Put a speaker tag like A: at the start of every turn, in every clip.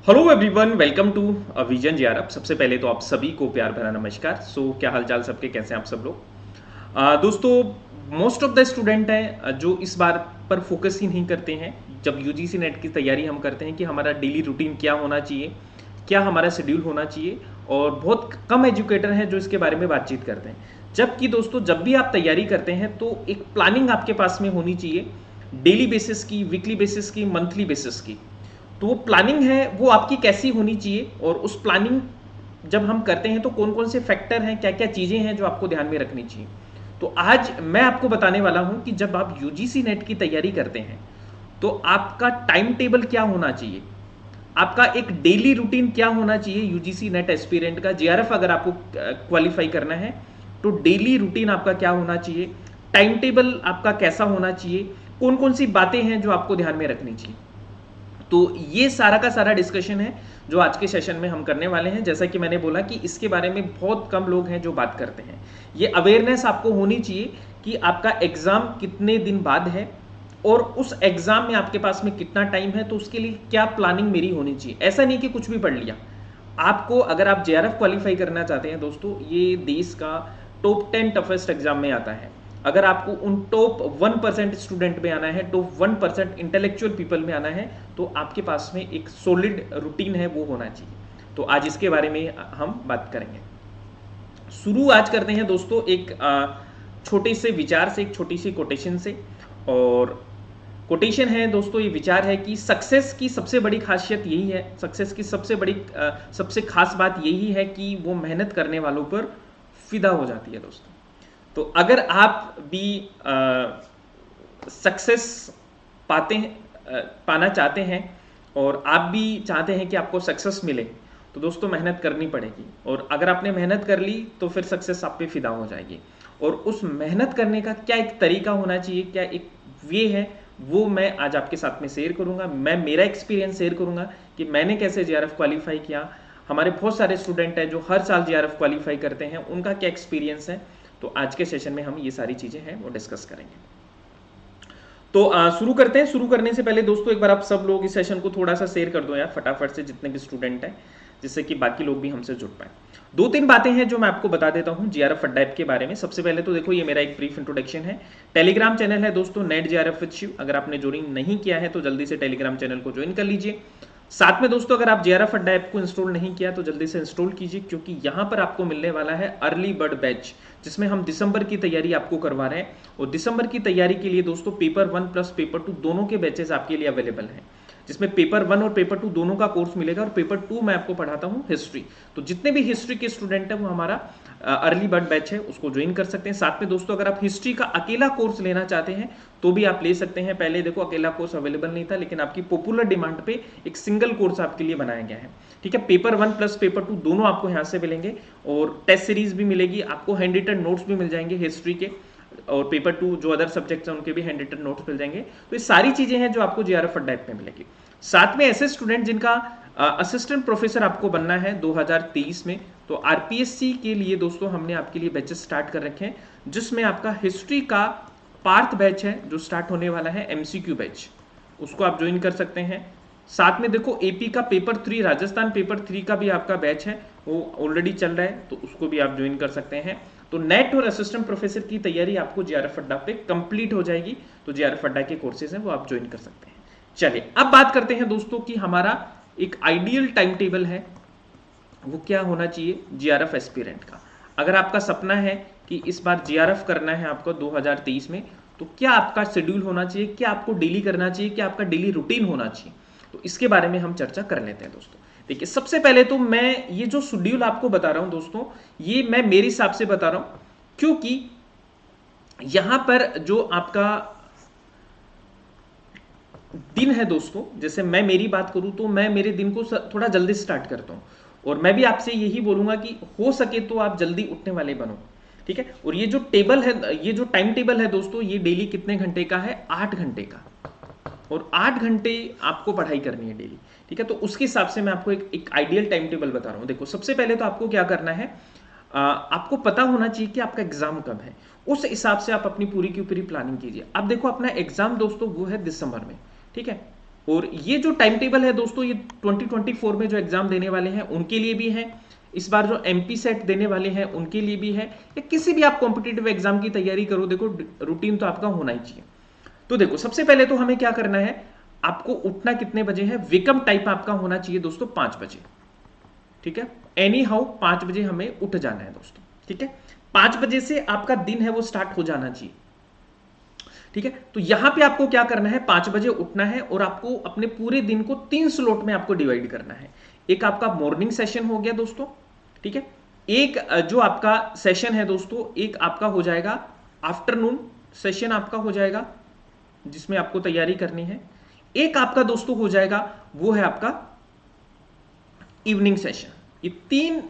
A: Hello everyone, welcome to vision JRF. सबसे पहले तो आप सभी को प्यार भरा नमस्कार। क्या हालचाल सबके, कैसे हैं आप सब लोग? दोस्तों, मोस्ट ऑफ द स्टूडेंट हैं जो इस बार पर फोकस ही नहीं करते हैं जब यूजीसी नेट की तैयारी हम करते हैं कि हमारा डेली रूटीन क्या होना चाहिए, क्या हमारा शेड्यूल होना चाहिए। और बहुत कम एजुकेटर हैं जो इसके बारे में बातचीत करते हैं। जबकि दोस्तों, जब भी आप तैयारी करते हैं तो एक प्लानिंग आपके पास में होनी चाहिए, डेली बेसिस की, वीकली बेसिस की, मंथली बेसिस की। तो वो प्लानिंग है वो आपकी कैसी होनी चाहिए, और उस प्लानिंग जब हम करते हैं तो कौन कौन से फैक्टर हैं, क्या क्या चीज़ें हैं जो आपको ध्यान में रखनी चाहिए। तो आज मैं आपको बताने वाला हूं कि जब आप यूजीसी नेट की तैयारी करते हैं तो आपका टाइम टेबल क्या होना चाहिए, आपका एक डेली रूटीन क्या होना चाहिए। यूजीसी नेट एस्पिरेंट का जेआरएफ अगर आपको क्वालिफाई करना है तो डेली रूटीन आपका क्या होना चाहिए, टाइम टेबल आपका कैसा होना चाहिए, कौन कौन सी बातें हैं जो आपको ध्यान में रखनी चाहिए। तो ये सारा का सारा डिस्कशन है जो आज के सेशन में हम करने वाले हैं। जैसा कि मैंने बोला कि इसके बारे में बहुत कम लोग हैं जो बात करते हैं। ये अवेयरनेस आपको होनी चाहिए कि आपका एग्जाम कितने दिन बाद है और उस एग्जाम में आपके पास में कितना टाइम है, तो उसके लिए क्या प्लानिंग मेरी होनी चाहिए। ऐसा नहीं कि कुछ भी पढ़ लिया। आपको, अगर आप जेआरएफ क्वालिफाई करना चाहते हैं दोस्तों, ये देश का टॉप 10 टफेस्ट एग्जाम में आता है। अगर आपको उन टॉप 1% स्टूडेंट में आना है, टॉप 1% इंटेलेक्चुअल पीपल में आना है, तो आपके पास में एक सॉलिड रूटीन है वो होना चाहिए। तो आज इसके बारे में हम बात करेंगे। शुरू आज करते हैं दोस्तों एक छोटे से विचार से, एक छोटी सी कोटेशन से। और कोटेशन है दोस्तों, ये विचार है कि सक्सेस की सबसे बड़ी खासियत यही है, सक्सेस की सबसे खास बात यही है कि वो मेहनत करने वालों पर फिदा हो जाती है दोस्तों। तो अगर आप भी सक्सेस पाते हैं, पाना चाहते हैं, और आप भी चाहते हैं कि आपको सक्सेस मिले, तो दोस्तों मेहनत करनी पड़ेगी। और अगर आपने मेहनत कर ली तो फिर सक्सेस आप पे फिदा हो जाएगी। और उस मेहनत करने का क्या एक तरीका होना चाहिए, क्या एक वे है, वो मैं आज आपके साथ में शेयर करूंगा। मैं मेरा एक्सपीरियंस शेयर करूंगा कि मैंने कैसे जेआरएफ क्वालिफाई किया। हमारे बहुत सारे स्टूडेंट हैं जो हर साल जेआरएफ क्वालिफाई करते हैं, उनका क्या एक्सपीरियंस है। तो आज के सेशन में हम ये सारी चीजें हैं वो डिस्कस करेंगे। तो शुरू करते हैं। शुरू करने से पहले दोस्तों एक बार आप सब लोग इस सेशन को थोड़ा सा शेयर कर दो यार, फटाफट से, जितने भी स्टूडेंट हैं, जिससे कि बाकी लोग भी हमसे जुड़ पाए। दो तीन बातें हैं जो मैं आपको बता देता हूं जेआरएफ अड्डा ऐप के बारे में। सबसे पहले तो देखो, ये मेरा एक ब्रीफ इंट्रोडक्शन है। टेलीग्राम चैनल है दोस्तों, नेट जेआरएफ विद शिव। अगर आपने ज्वाइन नहीं किया है तो जल्दी से टेलीग्राम चैनल को ज्वाइन कर लीजिए। साथ में दोस्तों, अगर आप जेआरएफ अड्डा ऐप को इंस्टॉल नहीं किया तो जल्दी से इंस्टॉल कीजिए, क्योंकि यहां पर आपको मिलने वाला है अर्ली बर्ड बैच, जिसमें हम दिसंबर की तैयारी आपको करवा रहे हैं। और दिसंबर की तैयारी के लिए दोस्तों पेपर 1 प्लस पेपर 2 दोनों के बैचेस आपके लिए अवेलेबल हैं, जिसमें पेपर 1 और पेपर 2 दोनों का कोर्स मिलेगा। और पेपर 2 मैं आपको पढ़ाता हूं हिस्ट्री। तो जितने भी हिस्ट्री के स्टूडेंट हैं वो हमारा अर्ली बर्ड बैच है, उसको ज्वाइन कर सकते हैं। साथ में दोस्तों, अगर आप हिस्ट्री का अकेला कोर्स लेना चाहते हैं तो भी आप ले सकते हैं। पहले देखो अकेला कोर्स अवेलेबल नहीं था, लेकिन आपकी पॉपुलर डिमांड पे एक सिंगल कोर्स आपके लिए बनाया गया है। ठीक है, पेपर 1 प्लस पेपर 2 दोनों आपको यहाँ से मिलेंगे, और टेस्ट सीरीज भी मिलेगी आपको, हैंड रिटन नोट्स भी मिल जाएंगे हिस्ट्री के, और पेपर 2 जो अदर सब्जेक्ट्स हैं उनके भी हैंड रिटन नोट्स मिल जाएंगे। तो ये सारी चीजें हैं जो आपको जेआरएफ अड्डा ऐप में मिलेगी। साथ में ऐसे स्टूडेंट जिनका असिस्टेंट प्रोफेसर आपको बनना है 2023 में, तो आरपीएससी के लिए दोस्तों हमने आपके लिए बैचेस स्टार्ट कर रखे हैं, जिसमें आपका हिस्ट्री का पार्थ बैच है जो स्टार्ट होने वाला है, एमसीक्यू बैच, उसको आप ज्वाइन कर सकते हैं। साथ में देखो एपी का पेपर 3, राजस्थान पेपर 3 का भी आपका बैच है, वो ऑलरेडी चल रहा है, तो उसको भी आप ज्वाइन कर सकते हैं। तो नेट और असिस्टेंट प्रोफेसर की तैयारी आपको जेआरएफ अड्डा पे कंप्लीट हो जाएगी। तो जेआरएफ अड्डा के कोर्सेज हैं वो आप ज्वाइन कर सकते हैं। चलिए अब बात करते हैं दोस्तों कि हमारा एक आइडियल टाइम टेबल है, वो क्या होना चाहिए जेआरएफ एस्पिरेंट का। अगर आपका सपना है कि इस बार जेआरएफ करना है आपको 2023 में, तो क्या आपका शेड्यूल होना चाहिए, क्या आपको डेली करना चाहिए, क्या आपका डेली रूटीन होना चाहिए। तो इसके बारे में हम चर्चा कर लेते हैं दोस्तों। देखिए, सबसे पहले तो मैं ये जो शेड्यूल आपको बता रहा हूं दोस्तों, ये मैं मेरे हिसाब से बता रहा हूं, क्योंकि यहां पर जो आपका दिन है दोस्तों, जैसे मैं मेरी बात करूं तो मैं मेरे दिन को थोड़ा जल्दी स्टार्ट करता हूं, और मैं भी आपसे यही बोलूंगा कि हो सके तो आप जल्दी उठने वाले बनो। ठीक है, और ये जो टेबल है, ये जो टाइम टेबल है दोस्तों, ये डेली कितने घंटे का है, 8 घंटे का, और 8 घंटे आपको पढ़ाई करनी है डेली। ठीक है, तो उसके हिसाब से मैं आपको एक आइडियल टाइम टेबल बता रहा हूं। देखो, सबसे पहले तो आपको क्या करना है, आपको पता होना चाहिए कि आपका एग्जाम कब है, उस हिसाब से आप अपनी पूरी की पूरी प्लानिंग कीजिए। अब देखो, अपना एग्जाम दोस्तों वो है दिसंबर में। ठीक है, और ये जो टाइम टेबल है दोस्तों, ये 2024 में जो एग्जाम देने वाले हैं उनके लिए भी है, इस बार जो एमपी सेट देने वाले हैं उनके लिए भी है, या किसी भी आप कॉम्पिटिटिव एग्जाम की तैयारी करो, देखो रूटीन तो आपका होना ही चाहिए। तो देखो सबसे पहले तो हमें क्या करना है, आपको उठना कितने बजे है, वेकअप टाइप आपका होना चाहिए दोस्तों 5 बजे, ठीक है। एनी हाउ 5 बजे हमें उठ जाना है दोस्तों, ठीक है। 5 बजे से आपका दिन है वो स्टार्ट हो जाना चाहिए, ठीक है। तो यहां पे आपको क्या करना है, 5 बजे उठना है और आपको अपने पूरे दिन को 3 स्लॉट में आपको डिवाइड करना है। एक आपका मॉर्निंग सेशन हो गया दोस्तों, ठीक है। एक जो आपका सेशन है दोस्तों, एक आपका हो जाएगा आफ्टरनून सेशन आपका हो जाएगा, जिसमें आपको तैयारी करनी है। एक आपका दोस्तों हो जाएगा वो है आपका इवनिंग सेशन। ये 3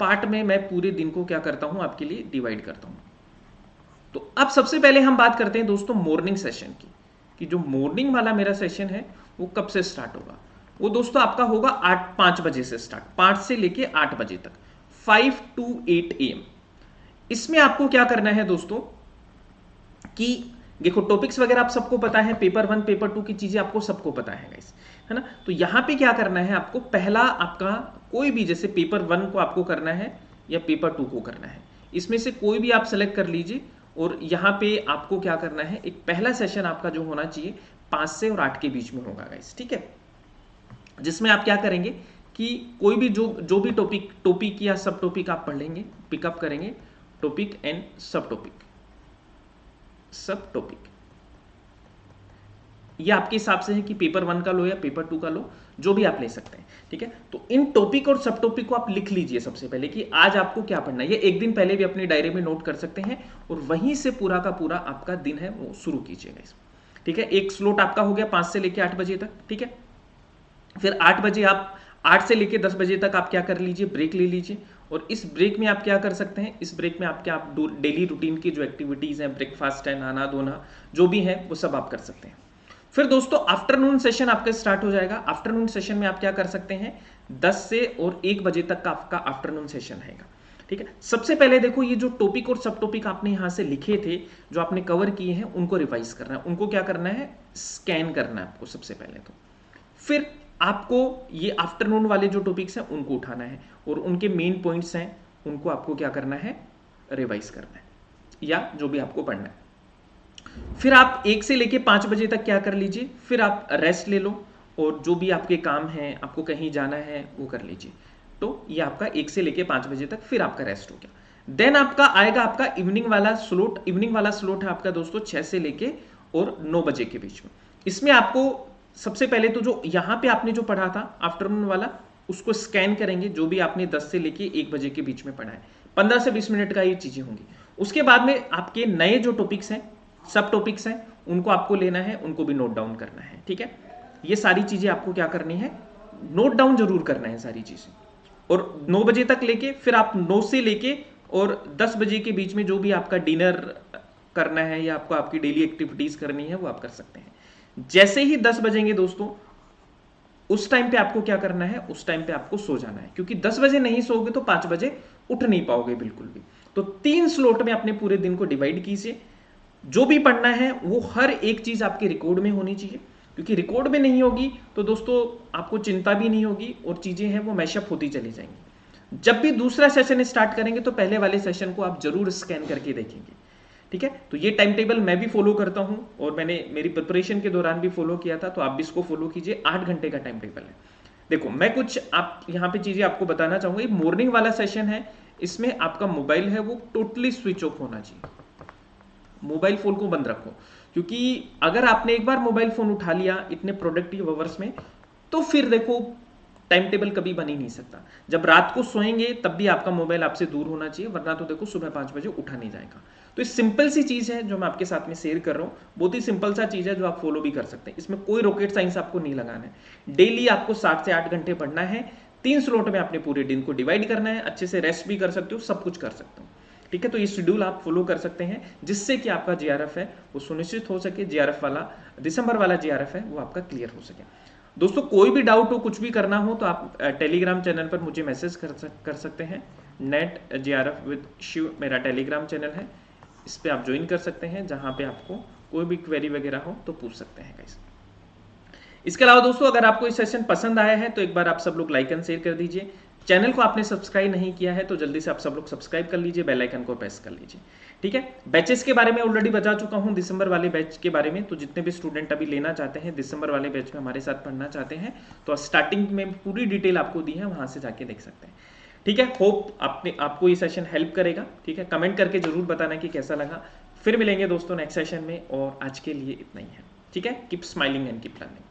A: पार्ट में मैं पूरे दिन को क्या करता हूं, आपके लिए डिवाइड करता हूं। तो अब सबसे पहले हम बात करते हैं दोस्तों मॉर्निंग सेशन की, कि जो मॉर्निंग वाला मेरा सेशन है वो कब से स्टार्ट होगा। वो दोस्तों आपका होगा 5 बजे से स्टार्ट, 5 से लेके 8 बजे तक, 5 to 8 AM। इसमें आपको क्या करना है दोस्तों, कि देखो टॉपिक्स वगैरह आप सबको पता है, पेपर 1 पेपर 2 की चीजें आपको सबको पता है गाइस, है ना। तो यहां पे क्या करना है आपको, पहला आपका कोई भी, जैसे पेपर 1 को आपको करना है या पेपर 2 को करना है, इसमें से कोई भी आप सेलेक्ट कर लीजिए। और यहाँ पे आपको क्या करना है, एक पहला सेशन आपका जो होना चाहिए 5 से और 8 के बीच में होगा गाइस, ठीक है। जिसमें आप क्या करेंगे कि कोई भी जो भी टॉपिक या सब टॉपिक आप पढ़ लेंगे, पिकअप करेंगे, टॉपिक एंड सब टॉपिक ये आपके हिसाब से है कि पेपर 1 का लो या पेपर 2 का लो, जो भी आप ले सकते हैं, ठीक है। तो इन टॉपिक और सब टॉपिक को आप लिख लीजिए सबसे पहले कि आज आपको क्या पढ़ना है। ये एक दिन पहले भी अपनी डायरी में नोट कर सकते हैं और वहीं से पूरा का पूरा आपका दिन है वो शुरू कीजिएगा इसमें, ठीक है। एक स्लॉट आपका हो गया 5 से लेके 8 बजे तक, ठीक है। फिर 8 बजे आप 8 से लेके 10 बजे तक आप क्या कर लीजिए, ब्रेक ले लीजिए। और इस ब्रेक में आप क्या कर सकते हैं, इस ब्रेक में आप डेली रूटीन की जो एक्टिविटीज हैं, ब्रेकफास्ट है, नहाना धोना जो भी है वो सब आप कर सकते हैं। फिर दोस्तों आफ्टरनून सेशन आपका स्टार्ट हो जाएगा। आफ्टरनून सेशन में आप क्या कर सकते हैं, 10 से और 1 बजे तक का आपका आफ्टरनून सेशन रहेगा, ठीक है। सबसे पहले देखो ये जो टॉपिक और सब टॉपिक आपने यहां से लिखे थे, जो आपने कवर किए हैं, उनको रिवाइज करना है, उनको क्या करना है, स्कैन करना है आपको सबसे पहले तो। फिर आपको ये आफ्टरनून वाले जो टॉपिक्स हैं उनको उठाना है और उनके मेन पॉइंट्स हैं उनको आपको क्या करना है, रिवाइज करना है, या जो भी आपको पढ़ना है। फिर आप 1 से लेके 5 बजे तक क्या कर लीजिए, फिर आप रेस्ट ले लो और जो भी आपके काम हैं, आपको कहीं जाना है वो कर लीजिए। तो ये आपका 1 से लेके 5 बजे तक, फिर आपका रेस्ट हो गया। देन आपका आएगा आपका इवनिंग वाला स्लॉट। इवनिंग वाला स्लॉट है आपका दोस्तों 6 से लेके और 9 बजे के बीच में। इसमें आपको सबसे पहले तो जो यहाँ पे आपने जो पढ़ा था आफ्टरनून वाला, उसको स्कैन करेंगे, जो भी आपने 10 से लेके 1 बजे के बीच में पढ़ा है, 15 से 20 मिनट का ये चीजें होंगी। उसके बाद में आपके नए जो टॉपिक्स हैं, सब टॉपिक्स हैं, उनको आपको लेना है, उनको भी नोट डाउन करना है, ठीक है। ये सारी चीजें आपको क्या करनी है, नोट डाउन जरूर करना है सारी चीजें। और 9 बजे तक लेके फिर आप 9 से लेके और 10 बजे के बीच में जो भी आपका डिनर करना है या आपको आपकी डेली एक्टिविटीज करनी है वो आप कर सकते हैं। जैसे ही 10 बजेंगे दोस्तों, उस टाइम पे आपको क्या करना है, उस टाइम पे आपको सो जाना है, क्योंकि 10 बजे नहीं सोओगे तो 5 बजे उठ नहीं पाओगे बिल्कुल भी। तो 3 स्लॉट में अपने पूरे दिन को डिवाइड कीजिए। जो भी पढ़ना है वो हर एक चीज आपके रिकॉर्ड में होनी चाहिए, क्योंकि रिकॉर्ड में नहीं होगी तो दोस्तों आपको चिंता भी नहीं होगी और चीजें हैं वो मैशअप होती चली जाएंगी। जब भी दूसरा सेशन स्टार्ट करेंगे तो पहले वाले सेशन को आप जरूर स्कैन करके देखेंगे, ठीक है। तो ये टाइम टेबल मैं भी फॉलो करता हूं और मैंने मेरी प्रिपरेशन के दौरान भी फॉलो किया था, तो आप भी इसको फॉलो कीजिए। 8 घंटे का टाइम टेबल है। देखो मैं कुछ आप यहाँ पे चीजें आपको बताना चाहूंगा। ये मॉर्निंग वाला सेशन है, इसमें आपका मोबाइल है वो टोटली स्विच ऑफ होना चाहिए। मोबाइल फोन को बंद रखो, क्योंकि अगर आपने एक बार मोबाइल फोन उठा लिया इतने प्रोडक्टिव आवर्स में, तो फिर देखो टाइम टेबल कभी बन ही नहीं सकता। जब रात को सोएंगे तब भी आपका मोबाइल आपसे दूर होना चाहिए, वरना तो देखो सुबह 5 बजे उठा नहीं जाएगा। तो ये सिंपल सी चीज है जो मैं आपके साथ में शेयर कर रहा हूँ, बहुत ही सिंपल सा चीज है जो आप फॉलो भी कर सकते हैं। इसमें कोई रॉकेट साइंस आपको नहीं लगाना है। डेली आपको 7 से 8 घंटे पढ़ना है, 3 स्लॉट में अपने पूरे दिन को डिवाइड करना है। अच्छे से रेस्ट भी कर सकते हो, सब कुछ कर सकते हो, ठीक है। तो ये शेड्यूल आप फॉलो कर सकते हैं, जिससे कि आपका जीआरएफ है वो सुनिश्चित हो सके। जीआरएफ वाला दिसंबर वाला जीआरएफ है वो आपका क्लियर हो सके। दोस्तों कोई भी डाउट हो, कुछ भी करना हो, तो आप टेलीग्राम चैनल पर मुझे मैसेज कर सकते हैं। नेट जीआरएफ विद शिव मेरा टेलीग्राम चैनल है, इस पर आप ज्वाइन कर सकते हैं, जहां पे आपको कोई भी क्वेरी वगैरह हो तो पूछ सकते हैं गाइस। इसके अलावा दोस्तों अगर आपको ये सेशन पसंद आया है तो एक बार आप सब लोग लाइक एंड शेयर कर दीजिए। चैनल को आपने सब्सक्राइब नहीं किया है तो जल्दी से आप सब लोग सब्सक्राइब कर लीजिए, बेल आइकन को प्रेस कर लीजिए। ठीक है, बैचेस के बारे में ऑलरेडी बता चुका हूं, दिसंबर वाले बैच के बारे में। तो जितने भी स्टूडेंट अभी लेना चाहते हैं, दिसंबर वाले बैच में हमारे साथ पढ़ना चाहते हैं, तो स्टार्टिंग में पूरी डिटेल आपको दी है, वहां से जाके देख सकते हैं। ठीक है, होप आपको ये सेशन हेल्प करेगा। ठीक है, कमेंट करके जरूर बताना कि कैसा लगा। फिर मिलेंगे दोस्तों नेक्स्ट सेशन में, और आज के लिए इतना ही है। ठीक है, keep smiling and keep learning.